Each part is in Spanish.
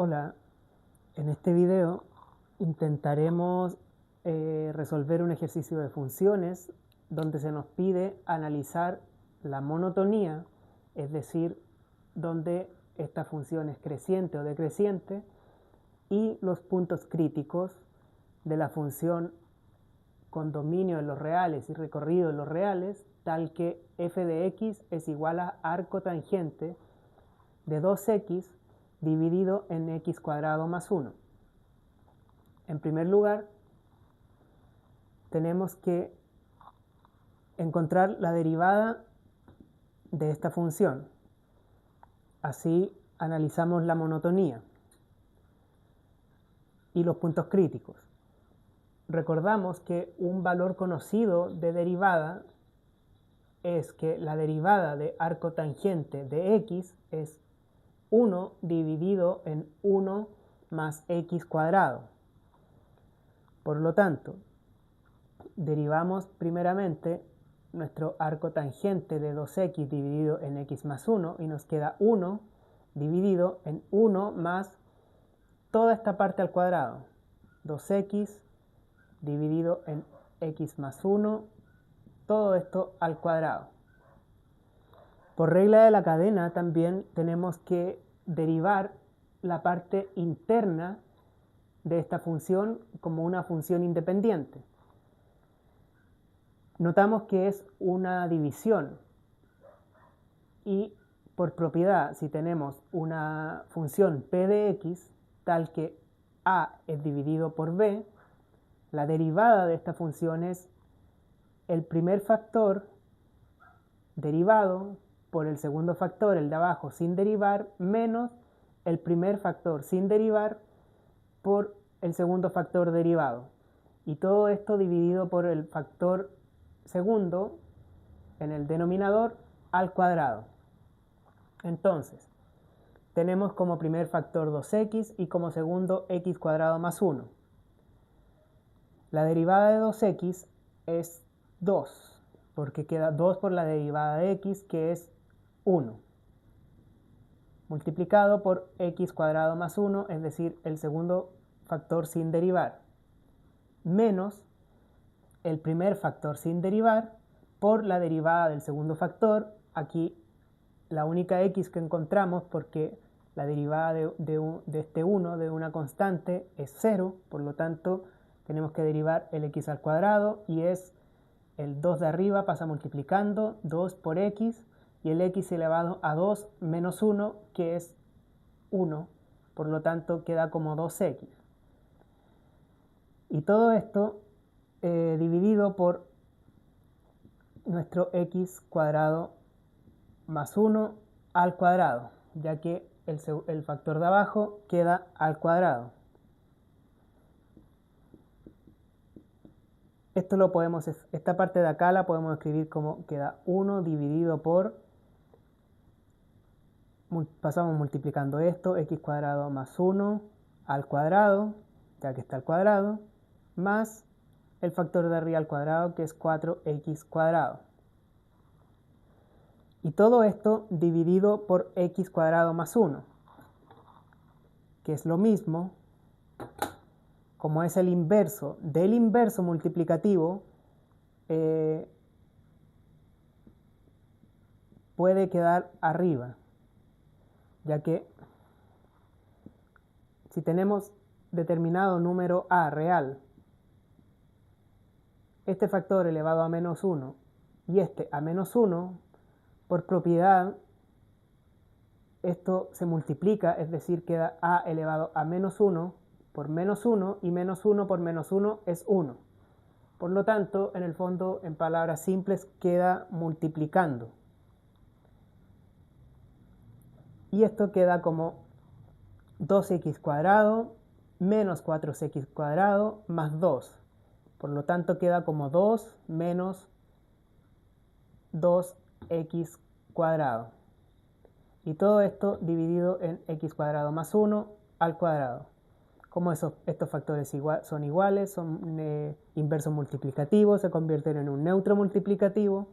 Hola, en este video intentaremos resolver un ejercicio de funciones donde se nos pide analizar la monotonía, es decir, donde esta función es creciente o decreciente, y los puntos críticos de la función con dominio en los reales y recorrido en los reales, tal que f de x es igual a arco tangente de 2x dividido en x cuadrado más 1. En primer lugar, tenemos que encontrar la derivada de esta función. Así analizamos la monotonía y los puntos críticos. Recordamos que un valor conocido de derivada es que la derivada de arco tangente de x es 1 dividido en 1 más x cuadrado. Por lo tanto, derivamos primeramente nuestro arco tangente de 2x dividido en x más 1 y nos queda 1 dividido en 1 más toda esta parte al cuadrado. 2x dividido en x más 1, todo esto al cuadrado. Por regla de la cadena también tenemos que derivar la parte interna de esta función como una función independiente. Notamos que es una división y por propiedad, si tenemos una función p de x tal que a es dividido por b, la derivada de esta función es el primer factor derivado por el segundo factor, el de abajo, sin derivar, menos el primer factor sin derivar por el segundo factor derivado. Y todo esto dividido por el factor segundo en el denominador al cuadrado. Entonces, tenemos como primer factor 2x y como segundo x cuadrado más 1. La derivada de 2x es 2, porque queda 2 por la derivada de x, que es 1, multiplicado por x cuadrado más 1, es decir, el segundo factor sin derivar, menos el primer factor sin derivar por la derivada del segundo factor. Aquí la única x que encontramos, porque la derivada de este 1 de una constante es 0, por lo tanto tenemos que derivar el x al cuadrado y es el 2 de arriba, pasa multiplicando 2 por x y el x elevado a 2 menos 1, que es 1, por lo tanto queda como 2x. Y todo esto dividido por nuestro x cuadrado más 1 al cuadrado, ya que el factor de abajo queda al cuadrado. Esta parte de acá la podemos escribir como queda 1 dividido por, pasamos multiplicando esto, x cuadrado más 1 al cuadrado, ya que está al cuadrado, más el factor de arriba al cuadrado, que es 4x cuadrado. Y todo esto dividido por x cuadrado más 1, que es lo mismo, como es el inverso del inverso multiplicativo, puede quedar arriba, ya que si tenemos determinado número a real, este factor elevado a menos 1 y este a menos 1, por propiedad esto se multiplica, es decir, queda a elevado a menos 1 por menos 1 y menos 1 por menos 1 es 1. Por lo tanto, en el fondo, en palabras simples, queda multiplicando. Y esto queda como 2x cuadrado menos 4x cuadrado más 2. Por lo tanto, queda como 2 menos 2x cuadrado. Y todo esto dividido en x cuadrado más 1 al cuadrado. Como estos factores son iguales, son inversos multiplicativos, se convierten en un neutro multiplicativo,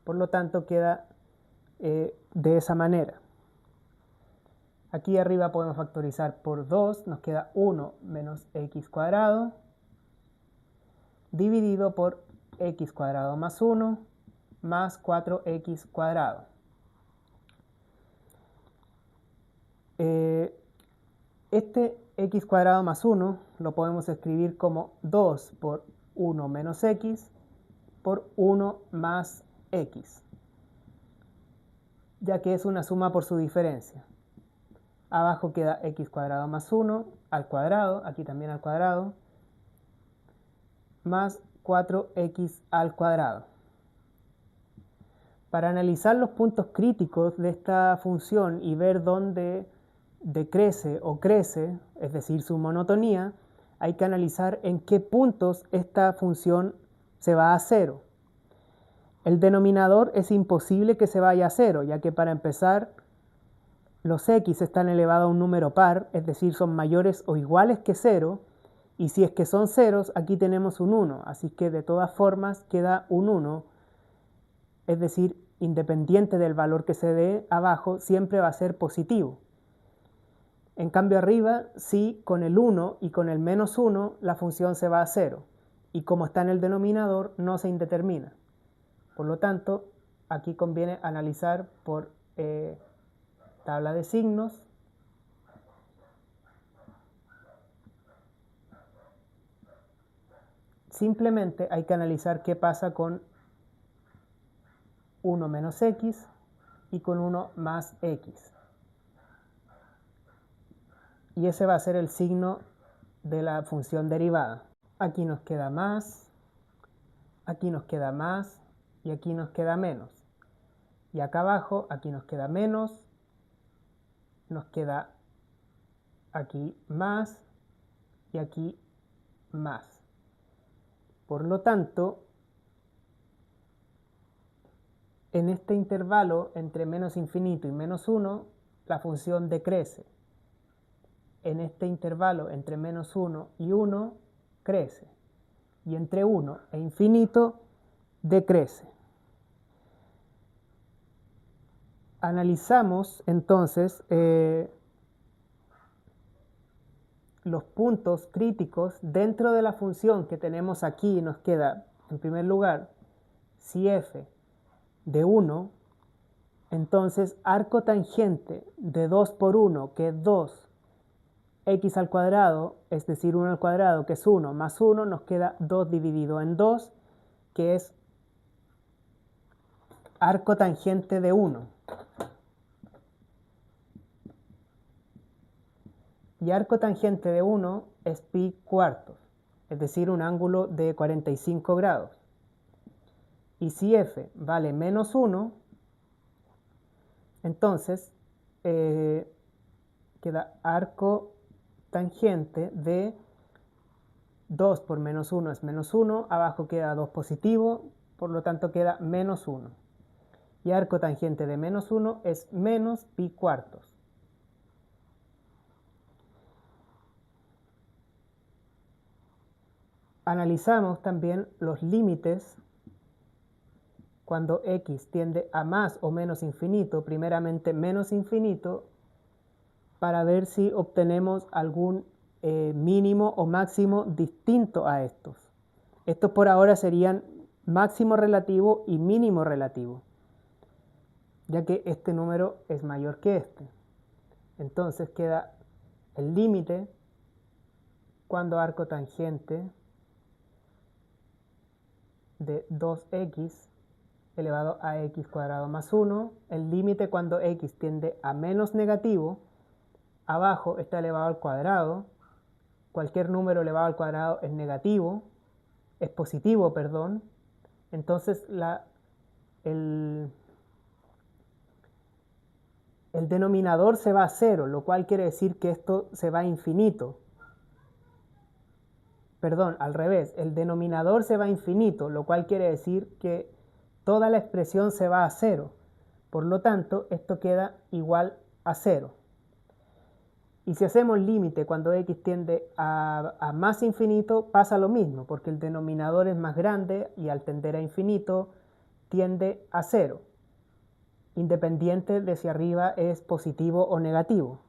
por lo tanto queda de esa manera. Aquí arriba podemos factorizar por 2, nos queda 1 menos x cuadrado, dividido por x cuadrado más 1, más 4x cuadrado. Este x cuadrado más 1 lo podemos escribir como 2 por 1 menos x por 1 más x, ya que es una suma por su diferencia. Abajo queda x cuadrado más 1 al cuadrado, aquí también al cuadrado, más 4x al cuadrado. Para analizar los puntos críticos de esta función y ver dónde decrece o crece, es decir, su monotonía, hay que analizar en qué puntos esta función se va a cero. El denominador es imposible que se vaya a cero, ya que para empezar, los x están elevados a un número par, es decir, son mayores o iguales que 0, y si es que son ceros, aquí tenemos un 1, así que de todas formas queda un 1, es decir, independiente del valor que se dé abajo, siempre va a ser positivo. En cambio arriba, sí, con el 1 y con el menos 1, la función se va a 0, y como está en el denominador, no se indetermina. Por lo tanto, aquí conviene analizar por tabla de signos. Simplemente hay que analizar qué pasa con 1 menos x y con 1 más x. Y ese va a ser el signo de la función derivada. Aquí nos queda más, aquí nos queda más y aquí nos queda menos. Y acá abajo, aquí nos queda menos, nos queda aquí más y aquí más. Por lo tanto, en este intervalo entre menos infinito y menos 1, la función decrece. En este intervalo entre menos 1 y 1, crece. Y entre 1 e infinito, decrece. Analizamos entonces los puntos críticos dentro de la función que tenemos aquí. Nos queda, en primer lugar, si f de 1, entonces arco tangente de 2 por 1, que es 2, x al cuadrado, es decir, 1 al cuadrado, que es 1, más 1, nos queda 2 dividido en 2, que es arco tangente de 1. Y arco tangente de 1 es pi cuartos, es decir, un ángulo de 45 grados. Y si f vale menos 1, entonces queda arco tangente de 2 por menos 1 es menos 1, abajo queda 2 positivo, por lo tanto queda menos 1. Y arco tangente de menos 1 es menos pi cuartos. Analizamos también los límites cuando x tiende a más o menos infinito, primeramente menos infinito, para ver si obtenemos algún mínimo o máximo distinto a estos. Estos por ahora serían máximo relativo y mínimo relativo, ya que este número es mayor que este. Entonces queda el límite cuando arco tangente de 2x elevado a x cuadrado más 1, el límite cuando x tiende a menos negativo, abajo está elevado al cuadrado, cualquier número elevado al cuadrado es negativo, es positivo, perdón, entonces el denominador se va a 0, lo cual quiere decir que esto se va a infinito. Perdón, al revés, el denominador se va a infinito, lo cual quiere decir que toda la expresión se va a 0. Por lo tanto, esto queda igual a 0. Y si hacemos límite cuando x tiende a más infinito, pasa lo mismo, porque el denominador es más grande y al tender a infinito tiende a 0, independiente de si arriba es positivo o negativo.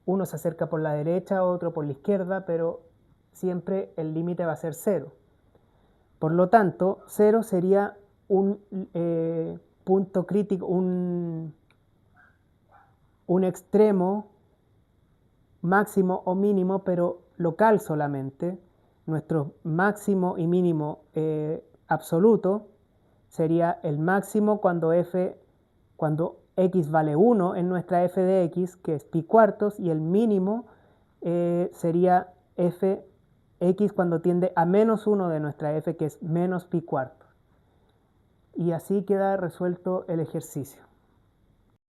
uno se acerca por la derecha, otro por la izquierda, pero siempre el límite va a ser 0. Por lo tanto, 0 sería un punto crítico, un extremo máximo o mínimo, pero local solamente. Nuestro máximo y mínimo absoluto sería el máximo cuando x vale 1 en nuestra f de x, que es pi cuartos, y el mínimo sería x cuando tiende a menos 1 de nuestra f, que es menos pi cuartos. Y así queda resuelto el ejercicio.